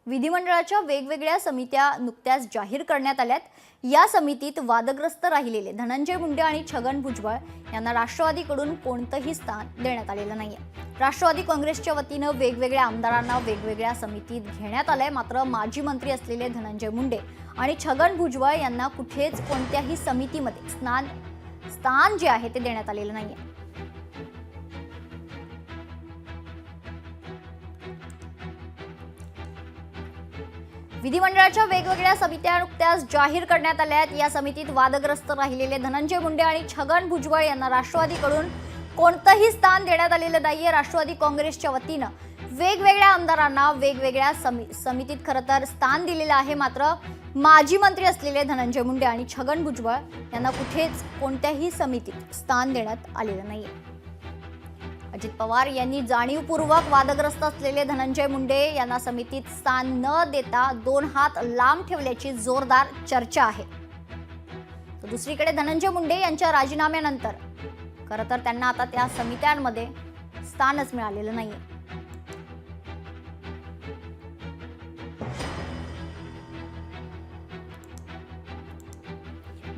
विधिमंडळाच्या वेगवेगळ्या समित्या नुकत्याच जाहीर करण्यात आल्यात। या समितीत वादग्रस्त राहिलेले धनंजय मुंडे आणि छगन भुजबळ यांना राष्ट्रवादीकडून कोणतेही स्थान देण्यात आलेलं नाहीये। राष्ट्रवादी काँग्रेसच्या वतीने वेगवेगळ्या आमदारांना वेगवेगळ्या समितीत घेण्यात आलंय, मात्र माजी मंत्री असलेले धनंजय मुंडे आणि छगन भुजबळ यांना कुठेच कोणत्याही समितीमध्ये स्थान जे आहे ते देण्यात आलेलं नाहीये। विधिमंडळाच्या वेगवेगळ्या समित्या नुकत्याच जाहीर करण्यात आल्या आहेत। या समितीत वादग्रस्त राहिलेले धनंजय मुंडे आणि छगन भुजबळ यांना राष्ट्रवादीकडून कोणतेही स्थान देण्यात आलेलं नाहीये। राष्ट्रवादी काँग्रेसच्या वतीने वेगवेगळ्या आमदारांना वेगवेगळ्या समितीत खरं तर स्थान दिलेलं आहे, मात्र माजी मंत्री असलेले धनंजय मुंडे आणि छगन भुजबळ यांना कुठेच कोणत्याही समितीत स्थान देण्यात आलेलं नाहीये। अजित पवार यांनी जाणीवपूर्वक वादग्रस्त असलेले धनंजय मुंडे यांना समितीत स्थान न देता 2 हात लांब ठेवल्याची जोरदार चर्चा आहे। तर दुसरीकडे धनंजय मुंडे यांच्या राजीनाम्यानंतर खरं तर त्यांना आता त्या समित्यांमध्ये स्थानच मिळालेलं नाहीये।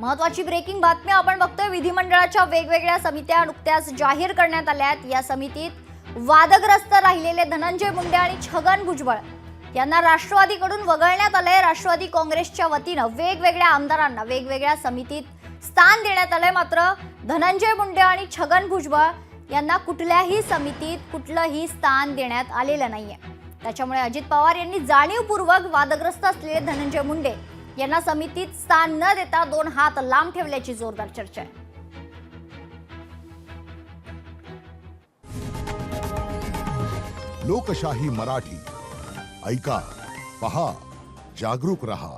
महत्त्वाची ब्रेकिंग बातमी आपण बघतोय। विधिमंडळाच्या वेगवेगळ्या समित्या नुकत्याच जाहीर करण्यात आल्या आहेत। या समितीत वादग्रस्त राहिलेले धनंजय मुंडे आणि छगन भुजबळ यांना राष्ट्रवादीकडून वगळण्यात आलंय। राष्ट्रवादी काँग्रेसच्या वतीने वेगवेगळ्या आमदारांना वेगवेगळ्या समितीत स्थान देण्यात आलंय, मात्र धनंजय मुंडे आणि छगन भुजबळ यांना कुठल्याही समितीत कुठलंही स्थान देण्यात आलेलं नाहीये। त्याच्यामुळे अजित पवार यांनी जाणीवपूर्वक वादग्रस्त असलेले धनंजय मुंडे यांना समितीत स्थान न देता 2 हात लांब ठेवल्याची जोरदार चर्चा आहे। लोकशाही मराठी ऐका, पहा, जागरूक रहा।